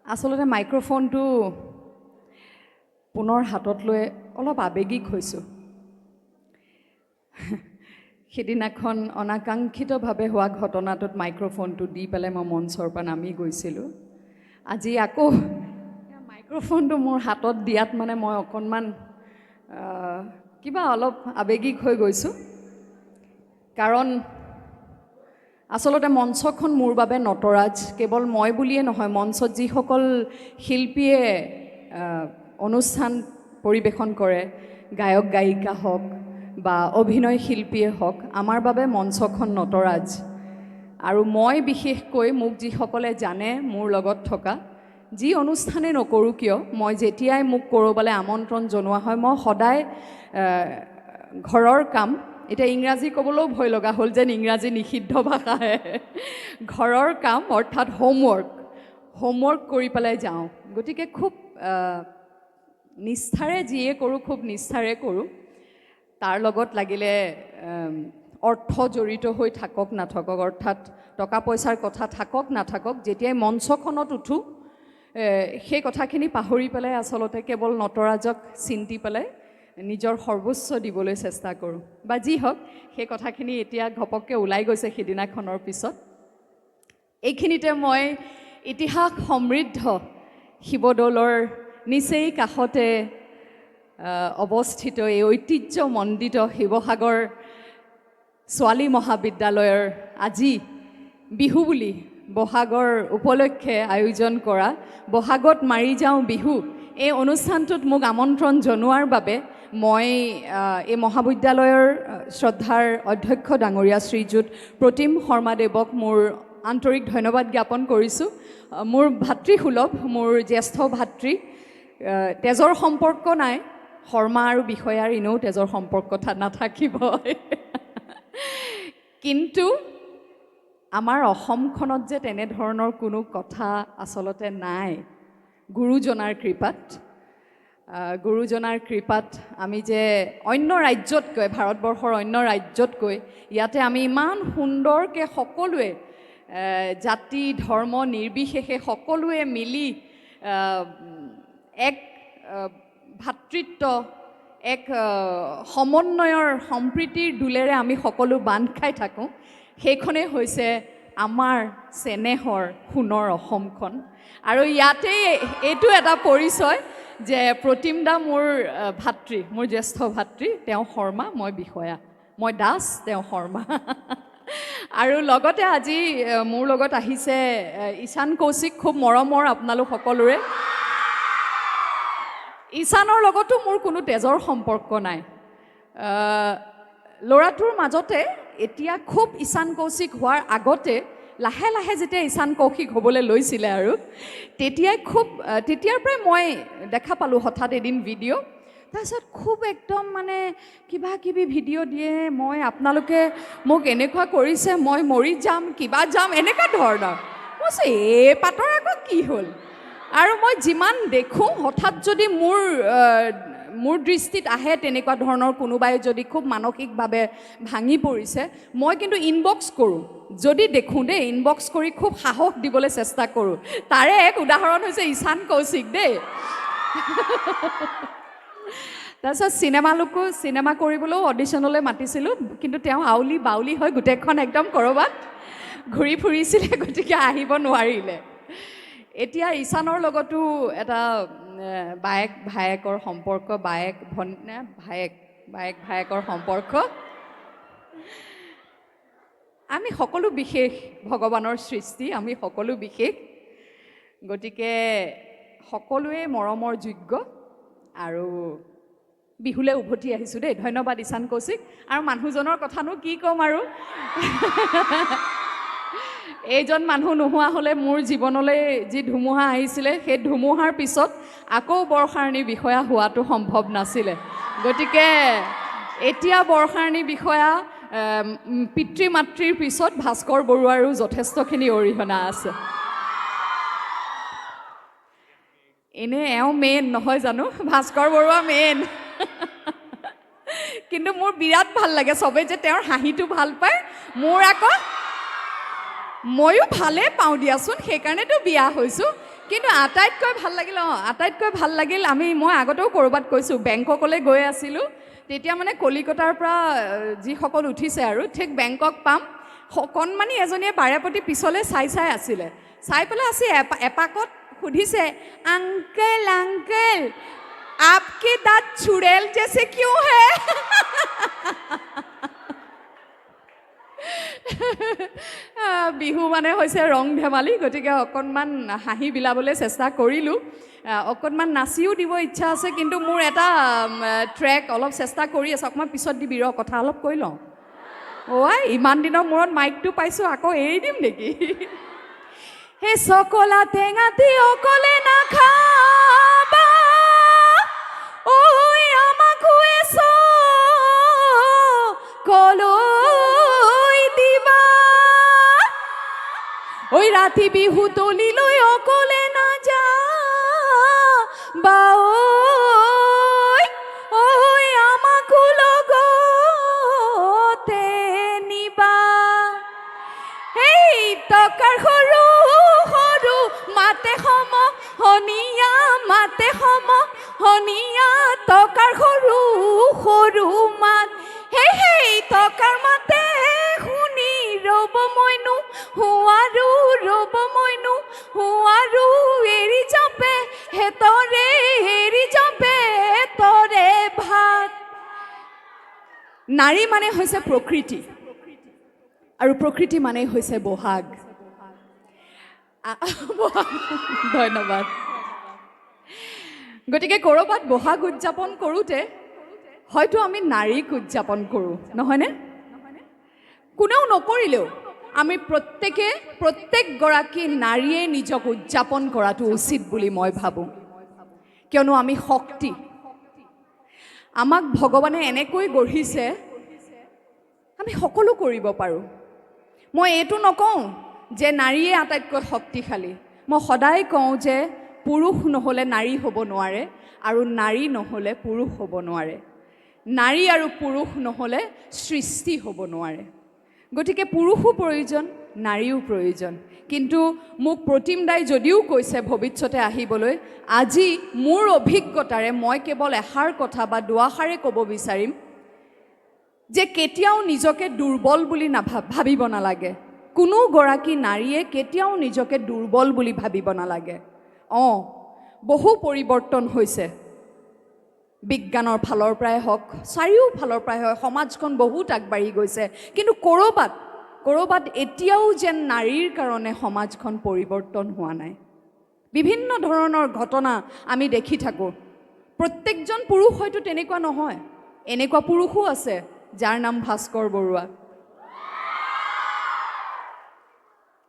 আচলতে মাইক্ৰফোনটো পুনৰ হাতত লৈ অলপ আৱেগিক হৈছোঁ। সেদিনাখন অনাকাংক্ষিতভাৱে হোৱা ঘটনাটোত মাইক্ৰফোনটো দি পেলাই মই মঞ্চৰ পৰা নামি গৈছিলোঁ। আজি আকৌ মাইক্ৰফোনটো মোৰ হাতত দিয়াত মানে মই অকণমান কিবা অলপ আৱেগিক হৈ গৈছোঁ। কাৰণ আচলতে মঞ্চখন মোৰ বাবে নটৰাজ। কেৱল মই বুলিয়ে নহয়, মঞ্চত যিসকল শিল্পীয়ে অনুষ্ঠান পৰিৱেশন কৰে, গায়ক গায়িকা হওক বা অভিনয় শিল্পীয়ে হওক, আমাৰ বাবে মঞ্চখন নটৰাজ। আৰু মই বিশেষকৈ মোক যিসকলে জানে মোৰ লগত থকা, যি অনুষ্ঠানেই নকৰোঁ কিয়, মই যেতিয়াই মোক ক'ৰবালৈ আমন্ত্ৰণ জনোৱা হয়, মই সদায় ঘৰৰ কাম, এতিয়া ইংৰাজী ক'বলৈও ভয় লগা হ'ল যেন ইংৰাজী নিষিদ্ধ ভাষাহে, ঘৰৰ কাম অৰ্থাৎ হোমৱৰ্ক কৰি পেলাই যাওঁ। গতিকে খুব নিষ্ঠাৰে যিয়ে কৰোঁ, খুব নিষ্ঠাৰে কৰোঁ। তাৰ লগত লাগিলে অৰ্থ জড়িত হৈ থাকক নাথাকক, অৰ্থাৎ টকা পইচাৰ কথা থাকক নাথাকক, যেতিয়াই মঞ্চখনত উঠোঁ সেই কথাখিনি পাহৰি পেলাই আচলতে কেৱল নটৰাজক চিন্তি পেলাই নিজৰ সৰ্বোচ্চ দিবলৈ চেষ্টা কৰোঁ। বা যি হওক, সেই কথাখিনি এতিয়া ঘপককৈ ওলাই গৈছে সিদিনাখনৰ পিছত। এইখিনিতে মই ইতিহাস সমৃদ্ধ শিৱদৌলৰ নিচেই কাষতে অৱস্থিত এই ঐতিহ্যমণ্ডিত শিৱসাগৰ ছোৱালী মহাবিদ্যালয়ৰ আজি বিহু বুলি বহাগৰ উপলক্ষে আয়োজন কৰা বহাগত মাৰি যাওঁ বিহু, এই অনুষ্ঠানটোত মোক আমন্ত্ৰণ জনোৱাৰ বাবে মই এই মহাবিদ্যালয়ৰ শ্ৰদ্ধাৰ অধ্যক্ষ ডাঙৰীয়া শ্ৰীযুত প্ৰতিম শৰ্মাদেৱক মোৰ আন্তৰিক ধন্যবাদ জ্ঞাপন কৰিছোঁ। মোৰ ভাতৃসুলভ, মোৰ জ্যেষ্ঠ ভাতৃ, তেজৰ সম্পৰ্ক নাই, শৰ্মা আৰু বিষয়াৰ এনেও তেজৰ সম্পৰ্ক নাথাকিব। কিন্তু আমাৰ অসমখনত যে তেনেধৰণৰ কোনো কথা আচলতে নাই। গুৰুজনাৰ কৃপাত আমি যে অন্য ৰাজ্যতকৈ, ভাৰতবৰ্ষৰ অন্য ৰাজ্যতকৈ ইয়াতে আমি ইমান সুন্দৰকৈ সকলোৱে জাতি ধৰ্ম নিৰ্বিশেষে সকলোৱে মিলি এক ভাতৃত্ব, এক সমন্বয়ৰ সম্প্ৰীতিৰ দোলেৰে আমি সকলো বান্ধ খাই থাকোঁ। সেইখনেই হৈছে আমাৰ চেনেহৰ সোণৰ অসমখন। আৰু ইয়াতেই এইটো এটা পৰিচয় যে প্ৰতিম দা মোৰ ভাতৃ, মোৰ জ্যেষ্ঠ ভাতৃ, তেওঁ শৰ্মা, মই বিষয়া, মই দাস, তেওঁ শৰ্মা। আৰু লগতে আজি মোৰ লগত আহিছে ঈশান কৌশিক, খুব মৰমৰ আপোনালোক সকলোৰে। ঈশানৰ লগতো মোৰ কোনো তেজৰ সম্পৰ্ক নাই। ল'ৰাটোৰ মাজতে এতিয়া খুব ঈশান কৌশিক হোৱাৰ আগতে লাহে লাহে যেতিয়া ঈশান কৌশিক হ'বলৈ লৈছিলে আৰু তেতিয়াৰ পৰাই মই দেখা পালোঁ হঠাৎ এদিন ভিডিঅ'। তাৰপিছত খুব একদম মানে কিবা কিবি ভিডিঅ' দিয়ে, মই আপোনালোকে মোক এনেকুৱা কৰিছে, মই মৰি যাম, কিবা যাম, এনেকুৱা ধৰণৰ। মই কৈছোঁ এই পাতৰ আকৌ কি হ'ল? আৰু মই যিমান দেখোঁ, হঠাৎ যদি মোৰ দৃষ্টিত আহে তেনেকুৱা ধৰণৰ কোনোবাই যদি খুব মানসিকভাৱে ভাঙি পৰিছে, মই কিন্তু ইনবক্স কৰোঁ। যদি দেখোঁ দেই, ইনবক্স কৰি খুব সাহস দিবলৈ চেষ্টা কৰোঁ। তাৰে এক উদাহৰণ হৈছে ঈশান কৌশিক দেই। তাৰপিছত চিনেমা কৰিবলৈও অডিশ্যনলৈ মাতিছিলোঁ, কিন্তু তেওঁ আউলি বাউলি হৈ গোটেইখন একদম ক'ৰবাত ঘূৰি ফুৰিছিলে, গতিকে আহিব নোৱাৰিলে। এতিয়া ঈশানৰ লগতো এটা বায়েক ভায়েকৰ সম্পৰ্ক, ভায়েকৰ সম্পৰ্ক। আমি সকলো বিশেষ, ভগৱানৰ সৃষ্টি, আমি সকলো বিশেষ। গতিকে সকলোৱে মৰমৰ যোগ্য। আৰু বিহুলৈ উভতি আহিছোঁ দেই। ধন্যবাদ ঈশান কৌশিক। আৰু মানুহজনৰ কথানো কি ক'ম আৰু। এইজন মানুহ নোহোৱা হ'লে মোৰ জীৱনলৈ যি ধুমুহা আহিছিলে, সেই ধুমুহাৰ পিছত আকৌ বৰষাৰণী বিষয়া হোৱাটো সম্ভৱ নাছিলে। গতিকে এতিয়া বৰষাৰণী বিষয়া, পিতৃ মাতৃৰ পিছত ভাস্কৰ বৰুৱাৰো যথেষ্টখিনি অৰিহণা আছে। এনে এওঁ মেইন নহয় জানো, ভাস্কৰ বৰুৱা মেইন। কিন্তু মোৰ বিৰাট ভাল লাগে, চবেই যে তেওঁৰ হাঁহিটো ভাল পায়। মোৰ আকৌ ময়ো ভালে পাওঁ দিয়াচোন, সেইকাৰণেতো বিয়া হৈছোঁ। কিন্তু আটাইতকৈ ভাল লাগিল মই আগতেও ক'ৰবাত কৈছোঁ, বেংককলৈ গৈ আছিলোঁ, তেতিয়া মানে কলিকতাৰ পৰা যিসকল উঠিছে আৰু ঠিক বেংকক পাম, কণমানি এজনীয়ে বাৰেপতি পিছলৈ চাই আছিলে, চাই পেলাই এপাকত সুধিছে, আংকেল আংকেল आपके दांत चुड़ैल जैसे क्यों है? বিহু মানে হৈছে ৰং ধেমালি, গতিকে অকণমান হাঁহি বিলাবলৈ চেষ্টা কৰিলোঁ। অকণমান নাচিও দিব ইচ্ছা আছে, কিন্তু মোৰ এটা ট্ৰেক অলপ চেষ্টা কৰি আছে, অকণমান পিছত দিবি ৰ, কথা অলপ কৈ লওঁ। ইমান দিনৰ মূৰত মাইকটো পাইছোঁ, আকৌ এৰি দিম নেকি? সেই চকলা টেঙাটি অকলে নাখাবা, আমাকো কলৈ দিবা, ৰাতি বিহু তলিলৈ অকলে নাযাবা, আমাকো লগতে নিবা। টকাৰ সৰু সৰু মাতে সমহনীয়া, মাতে সমহনীয়া, টকাৰ সৰু সৰু মাত, টকাৰ মাতে শুনি ৰ'ব মইনো হুৱাৰু, ৰ'ব মইনো হুৱাৰু, এৰি যাবে হেতৰে, এৰি যাবে তৰে ভাত। নাৰী মানে হৈছে প্ৰকৃতি, আৰু প্ৰকৃতি মানে হৈছে বহাগ। ধন্যবাদ। গতিকে ক'ৰবাত বহাগ উদযাপন কৰোঁতে হয়তো আমি নাৰীক উদযাপন কৰোঁ, নহয়নে? কোনেও নকৰিলেও আমি প্ৰত্যেকগৰাকী নাৰীয়ে নিজক উদযাপন কৰাটো উচিত বুলি মই ভাবোঁ, কিয়নো আমি শক্তি। আমাক ভগৱানে এনেকৈ গঢ়িছে, আমি সকলো কৰিব পাৰোঁ। মই এইটো নকওঁ যে নাৰীয়ে আটাইতকৈ শক্তিশালী, মই সদায় কওঁ যে পুৰুষ নহ'লে নাৰী হ'ব নোৱাৰে, আৰু নাৰী নহ'লে পুৰুষ হ'ব নোৱাৰে, নাৰী আৰু পুৰুষ নহ'লে সৃষ্টি হ'ব নোৱাৰে। গতিকে পুৰুষো প্ৰয়োজন, নাৰীও প্ৰয়োজন। কিন্তু মোক প্ৰতিম দাই যদিও কৈছে ভৱিষ্যতে আহিবলৈ, আজি মোৰ অভিজ্ঞতাৰে মই কেৱল এষাৰ কথা বা দুআষাৰে ক'ব বিচাৰিম যে কেতিয়াও নিজকে দুৰ্বল বুলি ভাবিব নালাগে। কোনো গৰাকী নাৰীয়ে কেতিয়াও নিজকে দুৰ্বল বুলি ভাবিব নালাগে। বহু পৰিৱৰ্তন হৈছে, বিজ্ঞানৰ ফালৰ পৰাই হওক, চাৰিওফালৰ পৰাই হওক, সমাজখন বহুত আগবাঢ়ি গৈছে, কিন্তু ক'ৰবাত এতিয়াও যেন নাৰীৰ কাৰণে সমাজখন পৰিৱৰ্তন হোৱা নাই। বিভিন্ন ধৰণৰ ঘটনা আমি দেখি থাকোঁ। প্ৰত্যেকজন পুৰুষ হয়তো তেনেকুৱা নহয়, এনেকুৱা পুৰুষো আছে যাৰ নাম ভাস্কৰ বৰুৱা,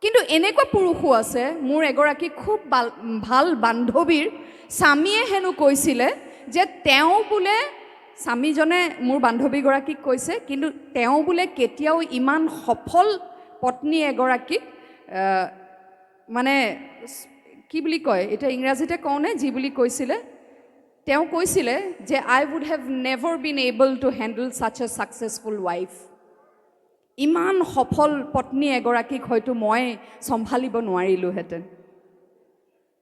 কিন্তু এনেকুৱা পুৰুষো আছে। মোৰ এগৰাকী খুব ভাল বান্ধৱীৰ স্বামীয়ে হেনো কৈছিলে যে তেওঁ বোলে, স্বামীজনে মোৰ বান্ধৱীগৰাকীক কৈছে, কিন্তু তেওঁ বোলে কেতিয়াও ইমান সফল পত্নী এগৰাকীক মানে কি বুলি কয়, এতিয়া ইংৰাজীতে কওঁনে, যি বুলি কৈছিলে, তেওঁ কৈছিলে যে I would have never been able to handle such a successful wife. ইমান সফল পত্নী এগৰাকীক হয়তো মই চম্ভালিব নোৱাৰিলোহেঁতেন।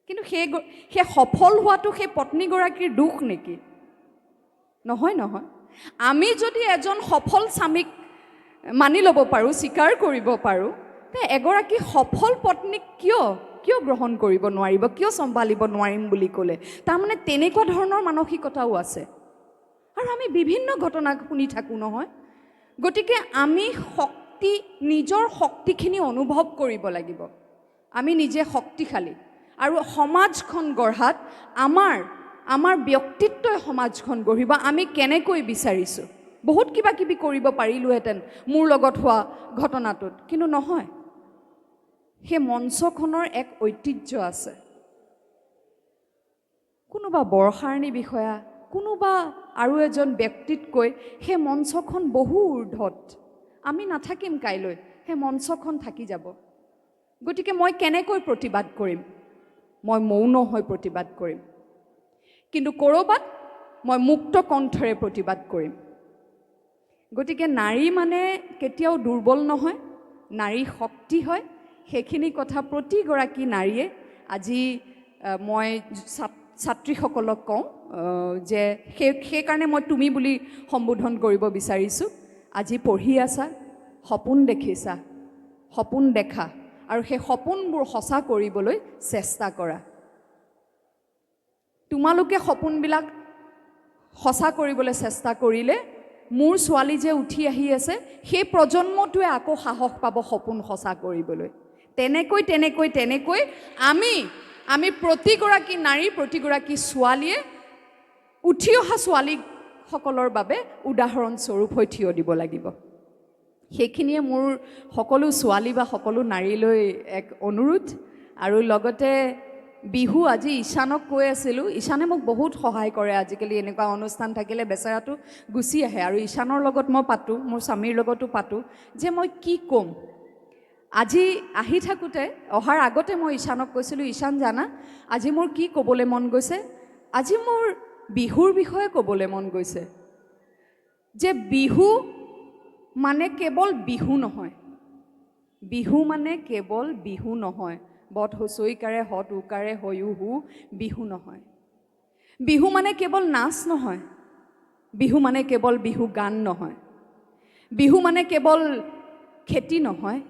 কিন্তু সেই সফল হোৱাটো সেই পত্নীগৰাকীৰ দুখ নেকি? নহয়। আমি যদি এজন সফল স্বামীক মানি ল'ব পাৰোঁ, স্বীকাৰ কৰিব পাৰোঁ, তে এগৰাকী সফল পত্নীক কিয় গ্ৰহণ কৰিব নোৱাৰিব, কিয় চম্ভালিব নোৱাৰিম বুলি ক'লে? তাৰমানে তেনেকুৱা ধৰণৰ মানসিকতাও আছে, আৰু আমি বিভিন্ন ঘটনা শুনি থাকোঁ নহয়। গতিকে আমি নিজৰ শক্তিখিনি অনুভৱ কৰিব লাগিব। আমি নিজে শক্তিশালী, আৰু সমাজখন গঢ়াত আমাৰ ব্যক্তিত্বই সমাজখন গঢ়িব। আমি কেনেকৈ বিচাৰিছোঁ, বহুত কিবা কিবি কৰিব পাৰিলোহেঁতেন মোৰ লগত হোৱা ঘটনাটোত, কিন্তু নহয়। সেই মঞ্চখনৰ এক ঐতিহ্য আছে। কোনোবা বৰষাৰণী বিষয়া, কোনোবা আৰু এজন ব্যক্তিতকৈ সেই মঞ্চখন বহু ঊৰ্ধত। আমি নাথাকিম কাইলৈ, সেই মঞ্চখন থাকি যাব। গতিকে মই কেনেকৈ প্ৰতিবাদ কৰিম? মই মৌন হৈ প্ৰতিবাদ কৰিম, কিন্তু ক'ৰবাত মই মুক্ত কণ্ঠৰে প্ৰতিবাদ কৰিম। গতিকে নাৰী মানে কেতিয়াও দুৰ্বল নহয়, নাৰী শক্তি হয়। সেইখিনি কথা প্ৰতিগৰাকী নাৰীয়ে আজি মই ছাত্ৰীসকলক কওঁ যে সেইকাৰণে মই তুমি বুলি সম্বোধন কৰিব বিচাৰিছোঁ। আজি পঢ়ি আছা, সপোন দেখিছা, সপোন দেখা আৰু সেই সপোনবোৰ সঁচা কৰিবলৈ চেষ্টা কৰা। তোমালোকে সপোনবিলাক সঁচা কৰিবলৈ চেষ্টা কৰিলে মোৰ ছোৱালী যে উঠি আহি আছে সেই প্ৰজন্মটোৱে আকৌ সাহস পাব সপোন সঁচা কৰিবলৈ। তেনেকৈ আমি প্ৰতিগৰাকী নাৰী, প্ৰতিগৰাকী ছোৱালীয়ে উঠি অহা ছোৱালীসকলৰ বাবে উদাহৰণস্বৰূপ হৈ থিয় দিব লাগিব। সেইখিনিয়ে মোৰ সকলো ছোৱালী বা সকলো নাৰীলৈ এক অনুৰোধ। আৰু লগতে বিহু, আজি ঈশানক কৈ আছিলোঁ, ঈশানে মোক বহুত সহায় কৰে। আজিকালি এনেকুৱা অনুষ্ঠান থাকিলে বেচেৰাটো গুচি আহে আৰু ঈশানৰ লগত মই পাতোঁ, মোৰ স্বামীৰ লগতো পাতোঁ যে মই কি ক'ম। আজি আহি থাকোঁতে, অহাৰ আগতে মই ঈশানক কৈছিলোঁ, ঈশান জানা আজি মোৰ কি ক'বলৈ মন গৈছে? আজি মোৰ বিহুৰ বিষয়ে ক'বলৈ মন গৈছে। যে বিহু মানে কেৱল বিহু নহয়, বিহু মানে কেৱল বিহু নহয়, বট হুঁচৰিকাৰে হত উকাৰে হয়ো হু বিহু নহয়। বিহু মানে কেৱল নাচ নহয়, বিহু মানে কেৱল বিহু গান নহয়, বিহু মানে কেৱল খেতি নহয়,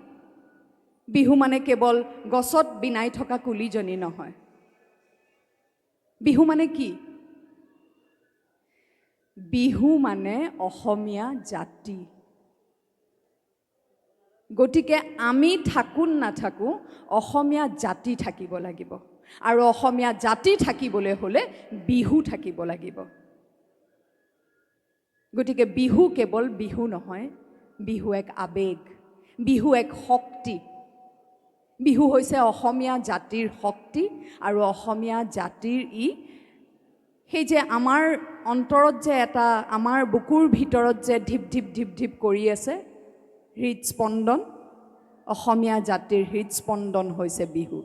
বিহু মানে কেৱল গছত বিনাই থকা কুলিজনী নহয়। বিহু মানে কি? বিহু মানে অসমীয়া জাতি। গতিকে আমি থাকোঁ নাথাকোঁ অসমীয়া জাতি থাকিব লাগিব, আৰু অসমীয়া জাতি থাকিবলৈ হ'লে বিহু থাকিব লাগিব। গতিকে বিহু কেৱল বিহু নহয়, বিহু এক আৱেগ, বিহু এক শক্তি। বিহু হৈছে অসমীয়া জাতিৰ শক্তি, আৰু অসমীয়া জাতিৰ সেই যে আমাৰ অন্তৰত যে এটা, আমাৰ বুকুৰ ভিতৰত যে ধিপ ধিপ ধিপ ধিপ কৰি আছে হৃদস্পন্দন, অসমীয়া জাতিৰ হৃদস্পন্দন হৈছে বিহু।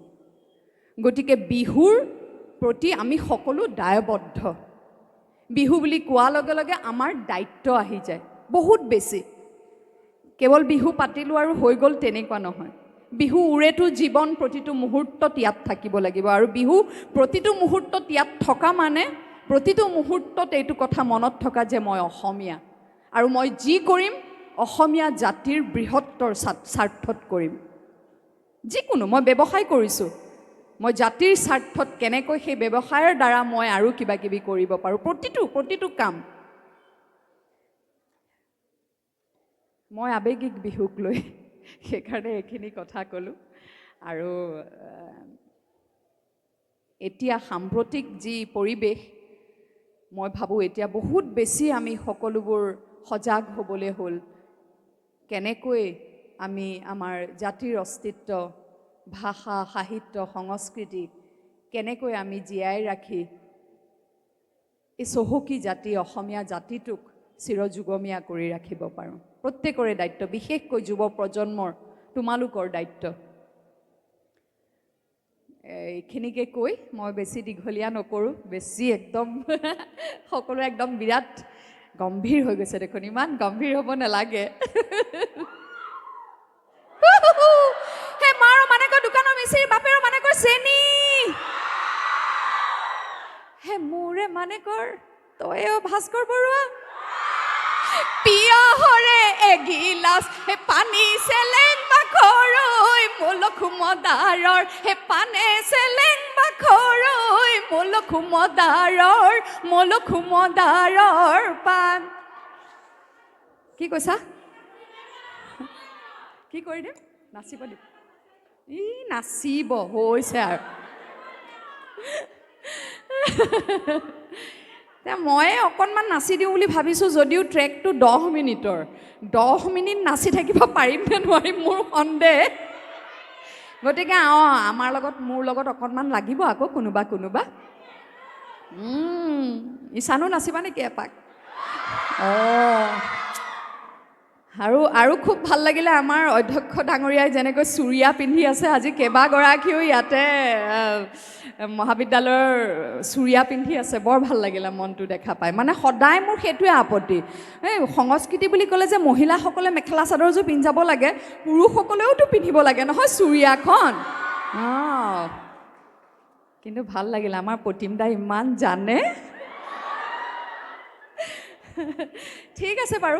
গতিকে বিহুৰ প্ৰতি আমি সকলো দায়বদ্ধ। বিহু বুলি কোৱাৰ লগে লগে আমাৰ দায়িত্ব আহি যায় বহুত বেছি। কেৱল বিহু পাতিলোঁ আৰু হৈ গ'ল তেনেকুৱা নহয়। বিহু উৰেটো জীৱন, প্ৰতিটো মুহূৰ্তত ইয়াত থাকিব লাগিব। আৰু বিহু প্ৰতিটো মুহূৰ্তত ইয়াত থকা মানে প্ৰতিটো মুহূৰ্তত এইটো কথা মনত থকা যে মই অসমীয়া, আৰু মই যি কৰিম অসমীয়া জাতিৰ বৃহত্তৰ স্বাৰ্থত কৰিম। যিকোনো, মই ব্যৱসায় কৰিছোঁ, মই জাতিৰ স্বাৰ্থত কেনেকৈ সেই ব্যৱসায়ৰ দ্বাৰা মই আৰু কিবা কিবি কৰিব পাৰোঁ, প্ৰতিটো কাম। মই আৱেগিক বিহুক লৈ সেইকাৰণে এইখিনি কথা ক'লোঁ। আৰু এতিয়া সাম্প্ৰতিক যি পৰিৱেশ, মই ভাবোঁ এতিয়া বহুত বেছি আমি সকলোবোৰ সজাগ হ'বলৈ হ'ল। কেনেকৈ আমি আমাৰ জাতিৰ অস্তিত্ব, ভাষা, সাহিত্য, সংস্কৃতি কেনেকৈ আমি জীয়াই ৰাখি এই চহকী জাতি অসমীয়া জাতিটোক চিৰযুগমীয়া কৰি ৰাখিব পাৰোঁ। প্ৰত্যেকৰে দায়িত্ব, বিশেষকৈ যুৱ প্ৰজন্মৰ, তোমালোকৰ দায়িত্ব। এইখিনিকে কৈ মই বেছি দীঘলীয়া নকৰোঁ, বেছি একদম সকলো একদম বিৰাট গম্ভীৰ হৈ গৈছে দেখোন, ইমান গম্ভীৰ হ'ব নালাগে। হে মাৰ মানেকৰ দোকানৰ মিচিৰ, বাপেৰ মানেকৰ চেনী, হে মোৰে মানেকৰ তইও ভাস্কৰ বৰুৱা, পিয়াহৰে এগিলাচ হে পানী চেলেং বাখৰৈ মলখুমদাৰৰ, হে পানে চেলেং বাখৰৈ মলখুমদাৰৰ পান। কি কৈছা? কি কৰি দিম? নাচিব দিম? নাচিব হৈছে আৰু। মই অকণমান নাচি দিওঁ বুলি ভাবিছোঁ, যদিও ট্ৰেকটো 10 মিনিটৰ, 10 মিনিট নাচি থাকিব পাৰিম নে নোৱাৰিম মোৰ সন্দেহ। গতিকে আমাৰ লগত, মোৰ লগত অকণমান লাগিব আকৌ কোনোবা। ঈশানো নাচিবা নেকি এপাক? আৰু খুব ভাল লাগিলে আমাৰ অধ্যক্ষ ডাঙৰীয়াই যেনেকৈ চুৰিয়া পিন্ধি আছে, আজি কেইবাগৰাকীও ইয়াতে মহাবিদ্যালয়ৰ চুৰিয়া পিন্ধি আছে বৰ ভাল লাগিলে মনটো দেখা পাই মানে সদায় মোৰ সেইটোৱে আপত্তি এই সংস্কৃতি বুলি ক'লে যে মহিলাসকলে মেখেলা চাদৰযোৰ পিন্ধাব লাগে পুৰুষসকলেওতো পিন্ধিব লাগে নহয় চুৰিয়াখন কিন্তু ভাল লাগিলে আমাৰ প্ৰতিম দা ইমান জানে ঠিক আছে বাৰু